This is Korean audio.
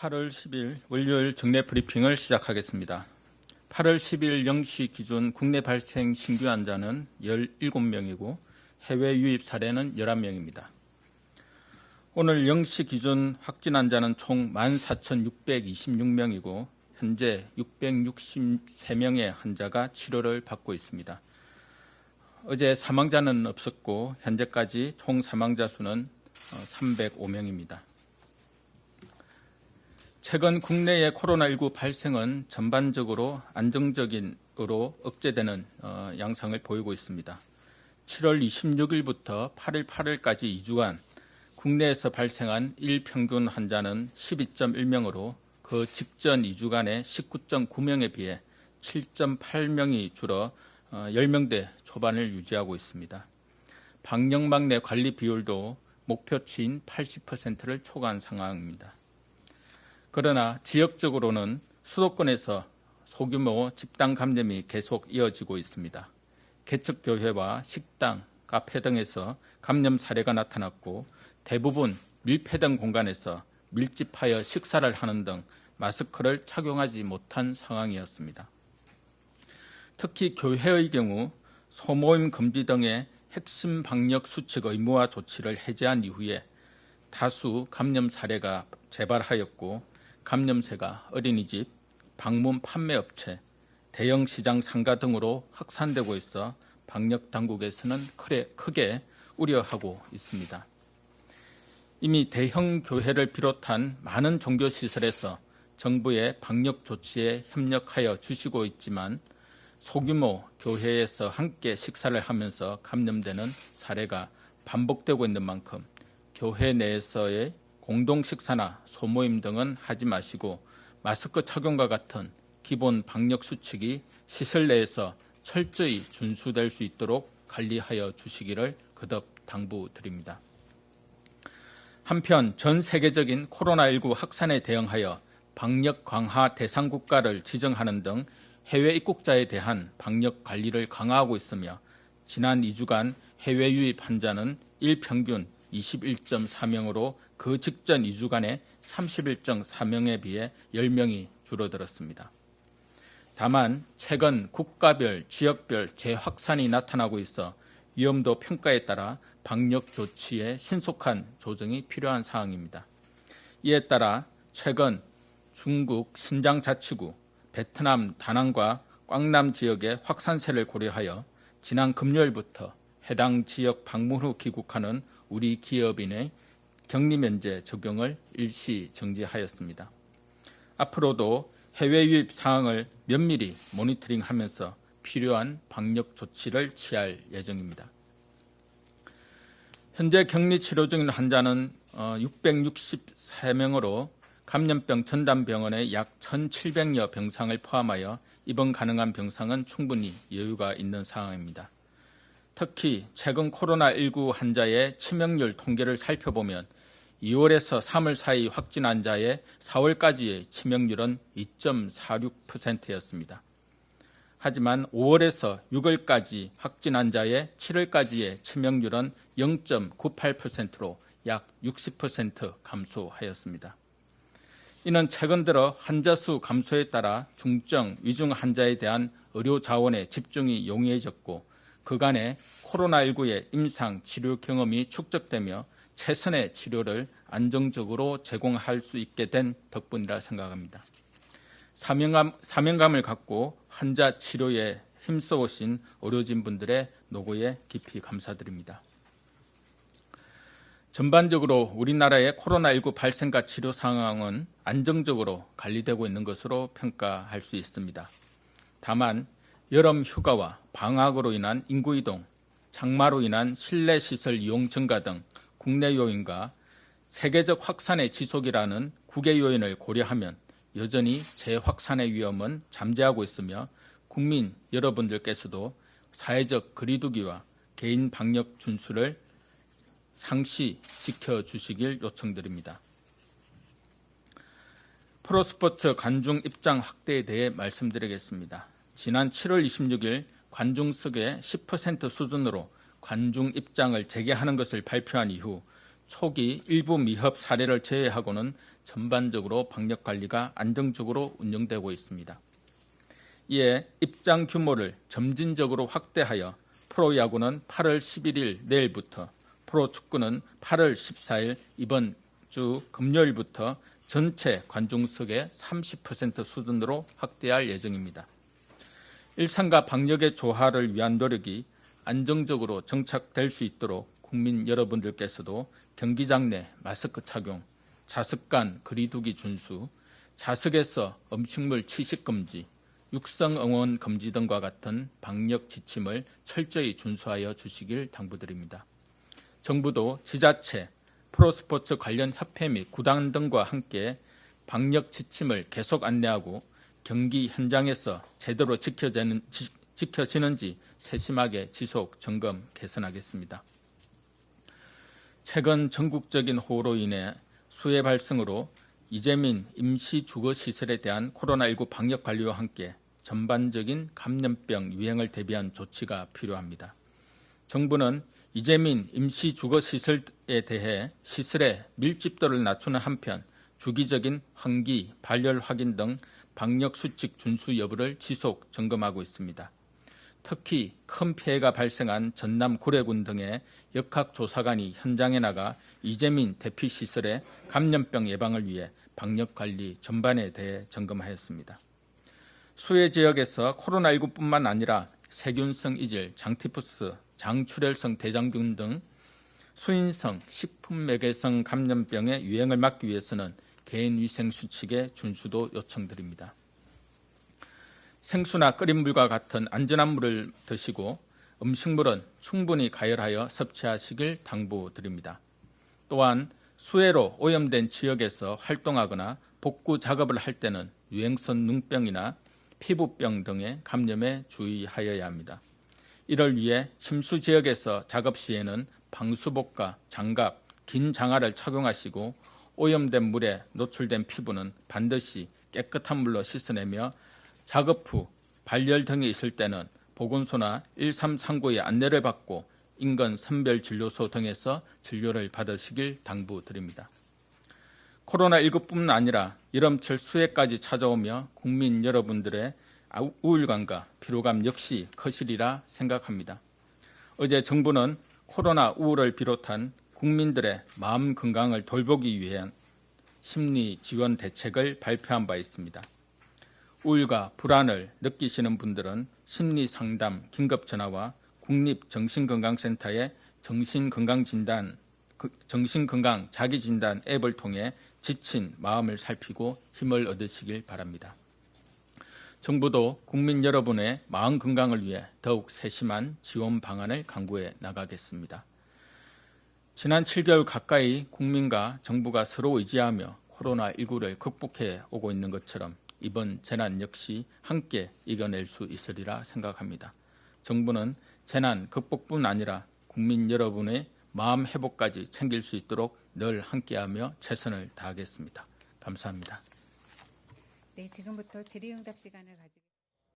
8월 10일 월요일 정례 브리핑을 시작하겠습니다. 8월 10일 0시 기준 국내 발생 신규 환자는 17명이고 해외 유입 사례는 11명입니다. 오늘 0시 기준 확진 환자는 총 14,626명이고 현재 663명의 환자가 치료를 받고 있습니다. 어제 사망자는 없었고 현재까지 총 사망자 수는 305명입니다. 최근 국내의 코로나19 발생은 전반적으로 안정적으로 억제되는 양상을 보이고 있습니다. 7월 26일부터 8일 8일까지 2주간 국내에서 발생한 일평균 환자는 12.1명으로 그 직전 2주간의 19.9명에 비해 7.8명이 줄어 10명대 초반을 유지하고 있습니다. 방역망 내 관리 비율도 목표치인 80%를 초과한 상황입니다. 그러나 지역적으로는 수도권에서 소규모 집단 감염이 계속 이어지고 있습니다. 개척교회와 식당, 카페 등에서 감염 사례가 나타났고 대부분 밀폐된 공간에서 밀집하여 식사를 하는 등 마스크를 착용하지 못한 상황이었습니다. 특히 교회의 경우 소모임 금지 등의 핵심 방역 수칙 의무화 조치를 해제한 이후에 다수 감염 사례가 재발하였고 감염세가 어린이집, 방문 판매업체, 대형 시장 상가 등으로 확산되고 있어 방역 당국에서는 크게 우려하고 있습니다. 이미 대형 교회를 비롯한 많은 종교시설에서 정부의 방역 조치에 협력하여 주시고 있지만 소규모 교회에서 함께 식사를 하면서 감염되는 사례가 반복되고 있는 만큼 교회 내에서의 공동 식사나 소모임 등은 하지 마시고 마스크 착용과 같은 기본 방역 수칙이 시설 내에서 철저히 준수될 수 있도록 관리하여 주시기를 거듭 당부드립니다. 한편 전 세계적인 코로나19 확산에 대응하여 방역 강화 대상 국가를 지정하는 등 해외 입국자에 대한 방역 관리를 강화하고 있으며 지난 2주간 해외 유입 환자는 일평균 21.4명으로 그 직전 2주간의 31.4명에 비해 10명이 줄어들었습니다. 다만 최근 국가별, 지역별 재확산이 나타나고 있어 위험도 평가에 따라 방역 조치의 신속한 조정이 필요한 사항입니다. 이에 따라 최근 중국 신장자치구, 베트남 다낭과 꽝남 지역의 확산세를 고려하여 지난 금요일부터 해당 지역 방문 후 귀국하는 우리 기업인의 격리 면제 적용을 일시 정지하였습니다. 앞으로도 해외 유입 사항을 면밀히 모니터링하면서 필요한 방역 조치를 취할 예정입니다. 현재 격리 치료 중인 환자는 663명으로 감염병 전담병원의 약 1,700여 병상을 포함하여 입원 가능한 병상은 충분히 여유가 있는 상황입니다. 특히 최근 코로나19 환자의 치명률 통계를 살펴보면 2월에서 3월 사이 확진 환자의 4월까지의 치명률은 2.46%였습니다. 하지만 5월에서 6월까지 확진 환자의 7월까지의 치명률은 0.98%로 약 60% 감소하였습니다. 이는 최근 들어 환자 수 감소에 따라 중증, 위중 환자에 대한 의료 자원의 집중이 용이해졌고 그간의 코로나19의 임상 치료 경험이 축적되며 최선의 치료를 안정적으로 제공할 수 있게 된 덕분이라 생각합니다. 사명감을 갖고 환자 치료에 힘써오신 의료진분들의 노고에 깊이 감사드립니다. 전반적으로 우리나라의 코로나19 발생과 치료 상황은 안정적으로 관리되고 있는 것으로 평가할 수 있습니다. 다만 여름 휴가와 방학으로 인한 인구이동, 장마로 인한 실내 시설 이용 증가 등 국내 요인과 세계적 확산의 지속이라는 국외 요인을 고려하면 여전히 재확산의 위험은 잠재하고 있으며 국민 여러분들께서도 사회적 거리두기와 개인 방역 준수를 상시 지켜주시길 요청드립니다. 프로스포츠 관중 입장 확대에 대해 말씀드리겠습니다. 지난 7월 26일 관중석의 10% 수준으로 관중 입장을 재개하는 것을 발표한 이후 초기 일부 미흡 사례를 제외하고는 전반적으로 방역 관리가 안정적으로 운영되고 있습니다. 이에 입장 규모를 점진적으로 확대하여 프로야구는 8월 11일 내일부터, 프로축구는 8월 14일 이번 주 금요일부터 전체 관중석의 30% 수준으로 확대할 예정입니다. 일상과 방역의 조화를 위한 노력이 안정적으로 정착될 수 있도록 국민 여러분들께서도 경기장 내 마스크 착용, 좌석 간 거리두기 준수, 좌석에서 음식물 취식 금지, 육성 응원 금지 등과 같은 방역 지침을 철저히 준수하여 주시길 당부드립니다. 정부도 지자체, 프로스포츠 관련 협회 및 구단 등과 함께 방역 지침을 계속 안내하고 경기 현장에서 제대로 지켜지는지 세심하게 지속 점검 개선하겠습니다. 최근 전국적인 호우로 인해 수해 발생으로 이재민 임시주거시설에 대한 코로나19 방역 관리와 함께 전반적인 감염병 유행을 대비한 조치가 필요합니다. 정부는 이재민 임시주거시설에 대해 시설의 밀집도를 낮추는 한편 주기적인 환기, 발열 확인 등 방역수칙 준수 여부를 지속 점검하고 있습니다. 특히 큰 피해가 발생한 전남 구례군 등의 역학조사관이 현장에 나가 이재민 대피시설의 감염병 예방을 위해 방역관리 전반에 대해 점검하였습니다. 수해 지역에서 코로나19뿐만 아니라 세균성 이질, 장티푸스, 장출혈성 대장균 등 수인성, 식품매개성 감염병의 유행을 막기 위해서는 개인위생수칙의 준수도 요청드립니다. 생수나 끓인 물과 같은 안전한 물을 드시고 음식물은 충분히 가열하여 섭취하시길 당부드립니다. 또한 수해로 오염된 지역에서 활동하거나 복구 작업을 할 때는 유행성 눈병이나 피부병 등의 감염에 주의하여야 합니다. 이를 위해 침수 지역에서 작업 시에는 방수복과 장갑, 긴 장화를 착용하시고 오염된 물에 노출된 피부는 반드시 깨끗한 물로 씻어내며 작업 후 발열 등이 있을 때는 보건소나 1339의 안내를 받고 인근 선별진료소 등에서 진료를 받으시길 당부드립니다. 코로나19뿐만 아니라 여름철 수해까지 찾아오며 국민 여러분들의 우울감과 피로감 역시 커시리라 생각합니다. 어제 정부는 코로나 우울을 비롯한 국민들의 마음 건강을 돌보기 위한 심리 지원 대책을 발표한 바 있습니다. 우울과 불안을 느끼시는 분들은 심리상담 긴급전화와 국립정신건강센터의 정신건강 자기진단 앱을 통해 지친 마음을 살피고 힘을 얻으시길 바랍니다. 정부도 국민 여러분의 마음 건강을 위해 더욱 세심한 지원 방안을 강구해 나가겠습니다. 지난 7개월 가까이 국민과 정부가 서로 의지하며 코로나19를 극복해 오고 있는 것처럼 이번 재난 역시 함께 이겨낼 수 있으리라 생각합니다. 정부는 재난 극복뿐 아니라 국민 여러분의 마음 회복까지 챙길 수 있도록 늘 함께하며 최선을 다하겠습니다. 감사합니다. 네, 지금부터 질의응답 시간을 가지고